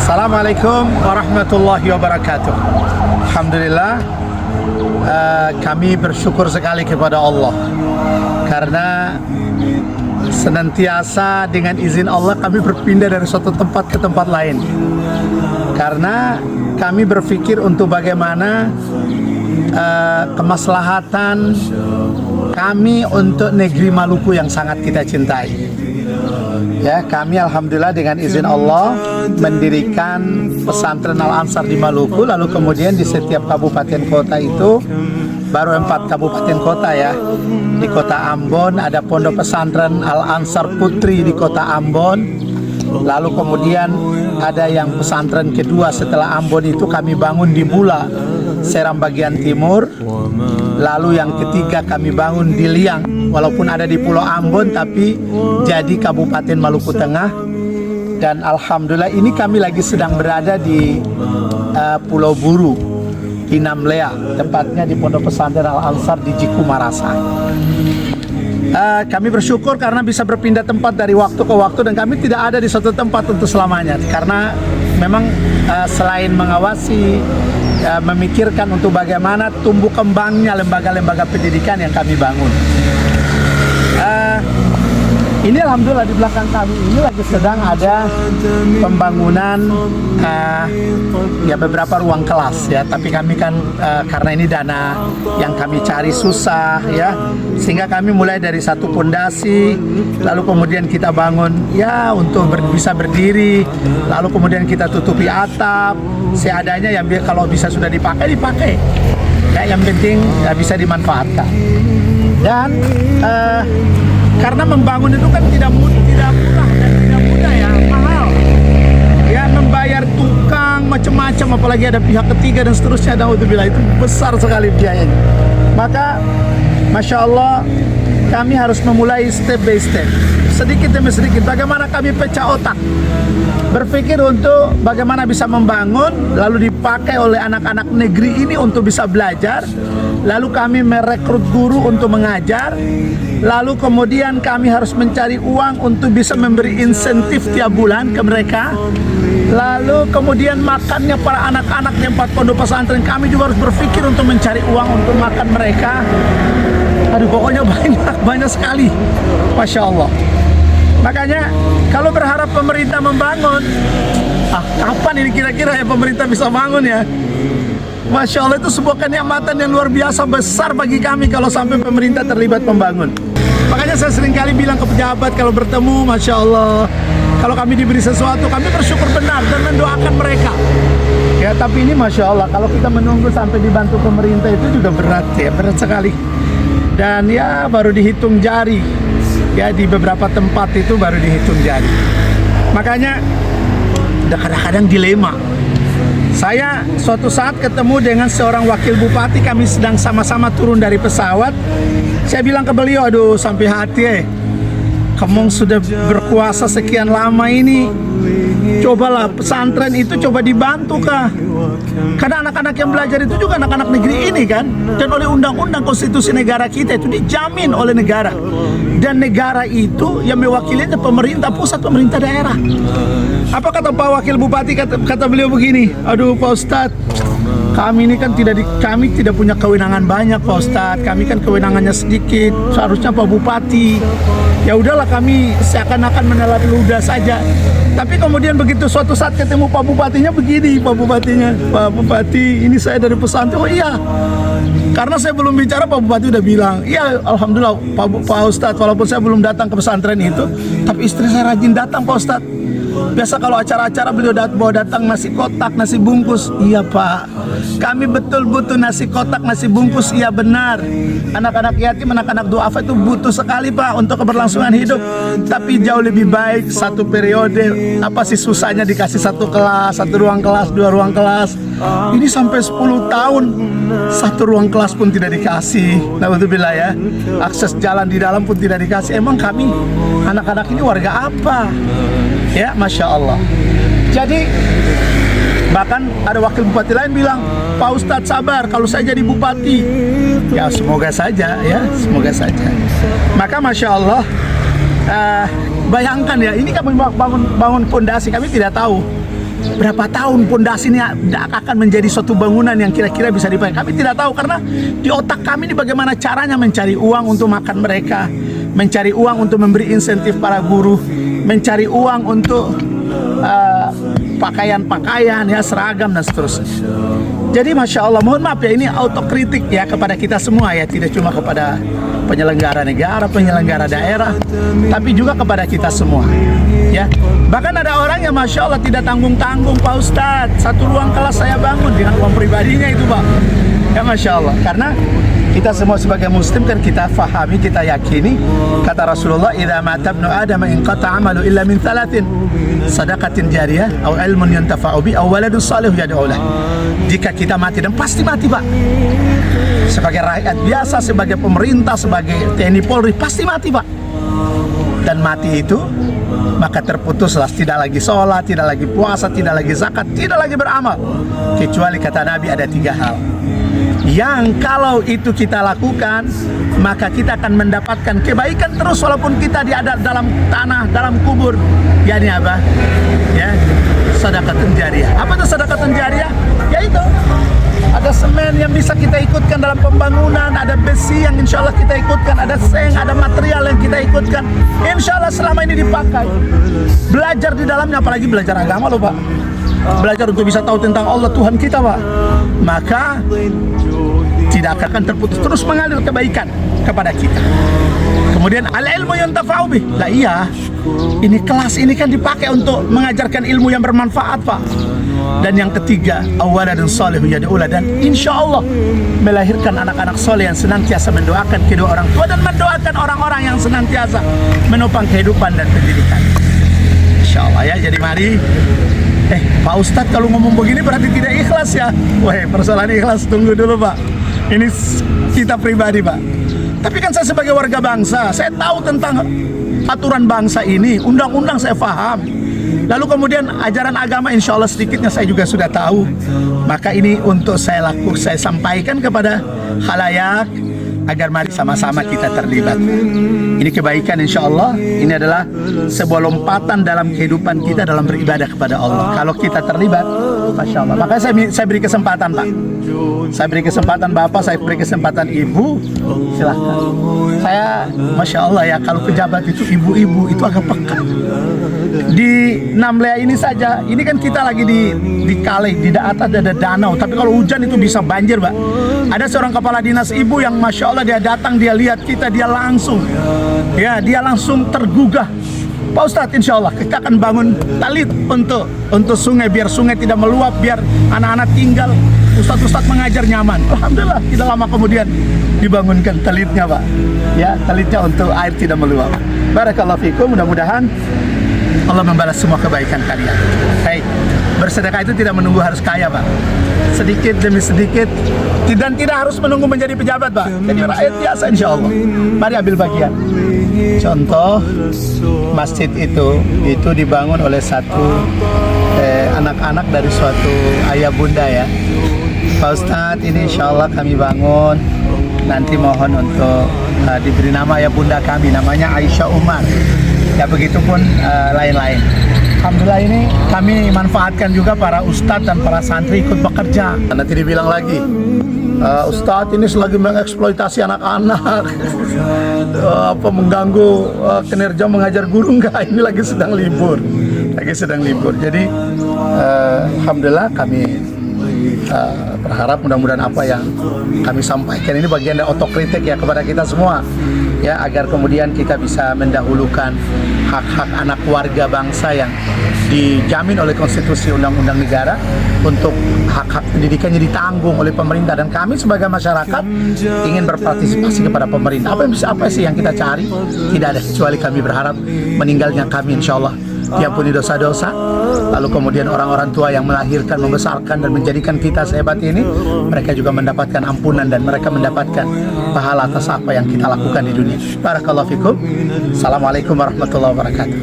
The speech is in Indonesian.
Assalamualaikum warahmatullahi wabarakatuh. Alhamdulillah, kami bersyukur sekali kepada Allah karena senantiasa dengan izin Allah kami berpindah dari suatu tempat ke tempat lain, karena kami berpikir untuk bagaimana kemaslahatan kami untuk negeri Maluku yang sangat kita cintai. Ya, kami alhamdulillah dengan izin Allah mendirikan pesantren Al-Ansar di Maluku, lalu kemudian di setiap kabupaten kota itu, baru 4 kabupaten kota ya. Di kota Ambon ada pondok pesantren Al-Ansar Putri di kota Ambon. Lalu kemudian ada yang pesantren kedua setelah Ambon itu kami bangun di Bula, Seram bagian timur. Lalu yang ketiga kami bangun di Liang, walaupun ada di Pulau Ambon tapi jadi Kabupaten Maluku Tengah. Dan alhamdulillah ini kami lagi sedang berada di Pulau Buru di Namlea, tepatnya di Pondok Pesantren Al-Ansar di Jiku Marasa. Kami bersyukur karena bisa berpindah tempat dari waktu ke waktu, dan kami tidak ada di suatu tempat untuk selamanya, karena memang selain mengawasi, memikirkan untuk bagaimana tumbuh kembangnya lembaga-lembaga pendidikan yang kami bangun. Ini alhamdulillah di belakang kami ini lagi sedang ada pembangunan ya beberapa ruang kelas ya, tapi kami kan karena ini dana yang kami cari susah ya, sehingga kami mulai dari satu pondasi, lalu kemudian kita bangun ya untuk bisa berdiri, lalu kemudian kita tutupi atap seadanya, yang kalau bisa sudah dipakai ya, yang penting ya bisa dimanfaatkan. Dan karena membangun itu kan tidak murah dan tidak mudah ya, mahal ya, membayar tukang macam-macam, apalagi ada pihak ketiga dan seterusnya, naudzubillah, itu besar sekali biayanya. Maka Masya Allah kami harus memulai step by step, sedikit demi sedikit. Bagaimana kami pecah otak, berpikir untuk bagaimana bisa membangun, lalu dipakai oleh anak-anak negeri ini untuk bisa belajar. Lalu kami merekrut guru untuk mengajar. Lalu kemudian kami harus mencari uang untuk bisa memberi insentif tiap bulan ke mereka. Lalu kemudian makannya para anak-anak di 4 pondok pesantren, kami juga harus berpikir untuk mencari uang untuk makan mereka. Aduh, pokoknya banyak sekali, Masya Allah. Makanya kalau berharap pemerintah membangun, kapan ini kira-kira ya pemerintah bisa bangun ya? Masya Allah, itu sebuah kenikmatan yang luar biasa besar bagi kami kalau sampai pemerintah terlibat membangun. Makanya saya seringkali bilang ke pejabat kalau bertemu, Masya Allah, kalau kami diberi sesuatu, kami bersyukur benar dan mendoakan mereka. Ya, tapi ini Masya Allah, kalau kita menunggu sampai dibantu pemerintah itu juga berat ya, berat sekali. Dan ya baru dihitung jari, ya di beberapa tempat itu baru dihitung jari. Makanya kadang-kadang dilema. Saya suatu saat ketemu dengan seorang wakil bupati, kami sedang sama-sama turun dari pesawat. Saya bilang ke beliau, aduh sampai hati kamu sudah berkuasa sekian lama ini, cobalah pesantren itu coba dibantu kah? Karena anak-anak yang belajar itu juga anak-anak negeri ini kan, dan oleh undang-undang konstitusi negara kita itu dijamin oleh negara, dan negara itu yang mewakili itu pemerintah pusat, pemerintah daerah. Apa kata Pak Wakil Bupati? Kata beliau begini, aduh Pak Ustadz, kami ini kan kami tidak punya kewenangan banyak Pak Ustadz, kami kan kewenangannya sedikit, seharusnya Pak Bupati. Ya udahlah, kami seakan-akan menelan ludah saja. Tapi kemudian begitu suatu saat ketemu Pak Bupatinya begini, Pak Bupati ini saya dari pesantren. Oh iya, karena saya belum bicara Pak Bupati udah bilang, iya alhamdulillah Pak Ustadz, walaupun saya belum datang ke pesantren itu, tapi istri saya rajin datang Pak Ustadz. Biasa kalau acara-acara beliau bawa datang nasi kotak, nasi bungkus. Iya Pak, kami betul butuh nasi kotak, nasi bungkus. Iya benar, anak-anak yatim, anak-anak duafa itu butuh sekali Pak untuk keberlangsungan hidup. Tapi jauh lebih baik satu periode, apa sih susahnya dikasih satu kelas, satu ruang kelas, 2 ruang kelas. Ini sampai 10 tahun satu ruang kelas pun tidak dikasih. Naudzubillah ya, akses jalan di dalam pun tidak dikasih. Emang kami anak-anak ini warga apa? Ya, Masya Allah. Jadi bahkan ada wakil bupati lain bilang, Pak Ustadz sabar, kalau saya jadi bupati. Ya semoga saja ya, semoga saja. Maka Masya Allah, bayangkan ya, ini kami bangun fondasi, kami tidak tahu berapa tahun pondasi ini akan menjadi suatu bangunan yang kira-kira bisa dipakai. Kami tidak tahu, karena di otak kami ini bagaimana caranya mencari uang untuk makan mereka, mencari uang untuk memberi insentif para guru, mencari uang untuk pakaian-pakaian, ya, seragam dan seterusnya. Jadi Masya Allah, mohon maaf ya, ini autokritik ya kepada kita semua ya, tidak cuma kepada penyelenggara negara, penyelenggara daerah, tapi juga kepada kita semua ya. Bahkan ada orang yang Masya Allah tidak tanggung-tanggung, Pak Ustadz, satu ruang kelas saya bangun dengan uang pribadinya itu Pak, ya Masya Allah. Karena kita semua sebagai muslim kan kita fahami, kita yakini kata Rasulullah, idza mata ibnu adam inqata amalu illa min thalathin, sadaqatin jariyah aw ilmun yuntafa'u bi aw waladun salih yad'u lah. Jika kita mati, dan pasti mati Pak, sebagai rakyat biasa, sebagai pemerintah, sebagai TNI Polri, pasti mati Pak. Dan mati itu maka terputuslah, tidak lagi sholat, tidak lagi puasa, tidak lagi zakat, tidak lagi beramal, kecuali kata Nabi ada 3 hal yang kalau itu kita lakukan maka kita akan mendapatkan kebaikan terus walaupun kita ada dalam tanah, dalam kubur. Yani apa? Ya, sedekahun jariyah. Apa itu sedekahun jariyah? Yaitu ada semen yang bisa kita ikutkan dalam pembangunan, ada besi yang insya Allah kita ikutkan, ada seng, ada material yang kita ikutkan, insya Allah selama ini dipakai. Belajar di dalamnya, apalagi belajar agama loh Pak, belajar untuk bisa tahu tentang Allah Tuhan kita Pak, maka tidak akan terputus, terus mengalir kebaikan kepada kita. Kemudian al-ilmu yuntafa'u bih. Lah iya, ini kelas ini kan dipakai untuk mengajarkan ilmu yang bermanfaat Pak. Dan yang ketiga, awaladun salihun yad'u lah, dan insya Allah melahirkan anak-anak soleh yang senantiasa mendoakan kedua orang tua dan mendoakan orang-orang yang senantiasa menopang kehidupan dan pendidikan. Insya Allah ya. Jadi mari, Pak Ustadz kalau ngomong begini berarti tidak ikhlas ya? Wah, persoalan ikhlas tunggu dulu Pak. Ini kita pribadi Pak. Tapi kan saya sebagai warga bangsa, saya tahu tentang aturan bangsa ini, undang-undang saya paham. Lalu kemudian ajaran agama insya Allah sedikitnya saya juga sudah tahu. Maka ini untuk saya sampaikan kepada khalayak agar mari sama-sama kita terlibat. Ini kebaikan insya Allah. Ini adalah sebuah lompatan dalam kehidupan kita dalam beribadah kepada Allah. Kalau kita terlibat, Masya Allah. Makanya saya beri kesempatan Pak. Saya beri kesempatan Bapak, saya beri kesempatan Ibu. Silahkan. Saya Masya Allah ya, kalau pejabat itu ibu-ibu itu agak peka. Di Namlea ini saja, ini kan kita lagi di kali, di atas ada danau, tapi kalau hujan itu bisa banjir Pak. Ada seorang kepala dinas ibu yang Masya Allah dia datang, dia lihat kita, dia langsung tergugah. Pak Ustadz, insya Allah kita akan bangun talit untuk sungai, biar sungai tidak meluap, biar anak-anak tinggal, Ustadz mengajar nyaman. Alhamdulillah tidak lama kemudian dibangunkan talitnya Pak. Ya, talitnya untuk air tidak meluap. Barakallahu fikum, mudah-mudahan Allah membalas semua kebaikan kalian. Baik, bersedekah itu tidak menunggu harus kaya Pak. Sedikit demi sedikit, dan tidak harus menunggu menjadi pejabat Pak. Jadi rakyat biasa insya Allah. Mari ambil bagian. Contoh, masjid itu dibangun oleh satu anak-anak dari suatu ayah bunda ya. Pak Ustadz, ini insya Allah kami bangun. Nanti mohon untuk diberi nama ayah bunda kami, namanya Aisyah Umar. Ya begitupun lain-lain. Alhamdulillah ini kami manfaatkan juga para ustadz dan para santri ikut bekerja. Nanti dibilang lagi, Ustadz ini selagi mengeksploitasi anak-anak, mengganggu kinerja mengajar guru. Enggak, ini lagi sedang libur. Jadi Alhamdulillah kami berharap mudah-mudahan apa yang kami sampaikan ini bagian dari otokritik ya kepada kita semua ya, agar kemudian kita bisa mendahulukan hak-hak anak warga bangsa yang dijamin oleh konstitusi undang-undang negara, untuk hak-hak pendidikannya ditanggung oleh pemerintah, dan kami sebagai masyarakat ingin berpartisipasi kepada pemerintah. Apa sih yang kita cari? Tidak ada, kecuali kami berharap meninggalnya kami insya Allah diampuni dosa-dosa, lalu kemudian orang-orang tua yang melahirkan, membesarkan dan menjadikan kita sehebat ini, mereka juga mendapatkan ampunan dan mereka mendapatkan pahala atas apa yang kita lakukan di dunia. Barakallahu fikum. Assalamualaikum warahmatullahi wabarakatuh.